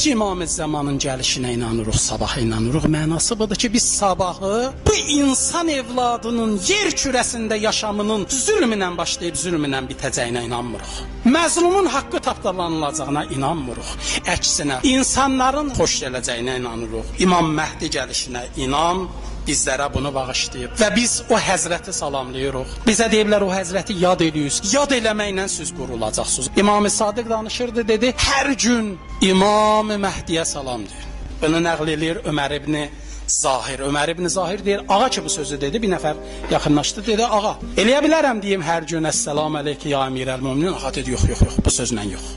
Biz İmam-ı Zamanın gəlişinə inanırıq, sabaha inanırıq. Mənası budur ki, biz sabahı bu insan evladının yer kürəsində yaşamının zülmünə başlayıb zülmünə bitəcəyinə inanmırıq. Məzlumun haqqı tapdalanılacağına inanmırıq. Əksinə, insanların xoş gələcəyinə inanırıq. İmam Məhdi gəlişinə inan bizlərə bunu bağışlayıb və biz o həzrəti salamlayırıq. Bizə deyiblər o həzrəti yad ediyoruz. Yad eləməklə siz qurulacaqsınız. İmam-ı Sadiq danışırdı, dedi, hər gün İmam-ı Məhdiyə salam deyir. Bunu nəql edir Ömər ibn Zahir. Ömər ibn Zahir deyir, ağa ki bu sözü dedi, bir nəfər yaxınlaşdı, dedi, ağa, eləyə bilərəm deyim hər gün əssəlam əleyki ya əmirəl-müminin? Ağa dedi, yox, bu sözlə yox.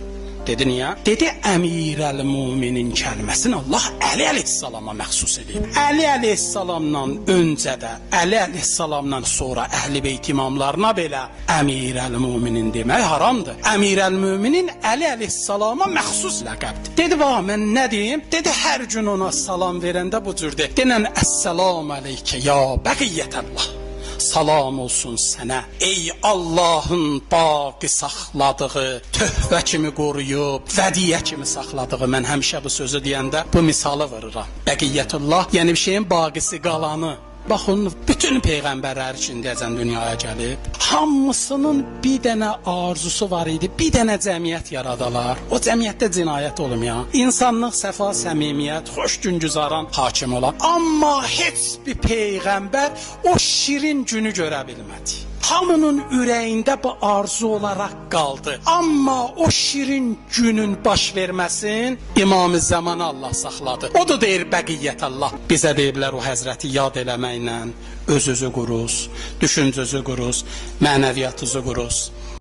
Dedi, niyə? Dedi, əmirəl-müminin kəlməsini Allah Əli əleyhissalama məxsus edib. Əli əleyhissalamdan öncə də, Əli əleyhissalamdan sonra Əhl-i Beyt imamlarına belə əmirəl-müminin demək haramdır. Əmirəl-müminin Əli əleyhissalama məxsus ləqəbdir. Dedi, bax, mən nə deyim? Dedi, hər gün ona salam verəndə bu cür de. Denən, əssəlam əleykə ya bəqiyyətəllah. Salam olsun sənə, ey Allahın baqi saxladığı, töhvə kimi qoruyub, vədiyə kimi saxladığı. Mən həmişə bu sözü deyəndə bu misalı vırıram. Bəqiyyətullah, yəni bir şeyin baqisi qalanı. Baxın, bütün peyğəmbərlər içindəyəcən dünyaya gəlib, hamısının bir dənə arzusu var idi, bir dənə cəmiyyət yaradalar. O cəmiyyətdə cinayət olmuyor. İnsanlıq, səfa, səmimiyyət, xoş güngüzaran hakim olan. Amma heç bir peyğəmbər o şirin günü görə bilmədi. Hamının ürəyində bu arzu olaraq qaldı. Amma o şirin günün baş verməsin İmam-ı Zamanı Allah saxladı. O da deyir bəqiyyət Allah. Bizə deyiblər o həzrəti yad eləməklə öz-özü quruz, düşüncözü quruz, mənəviyyatınızı quruz.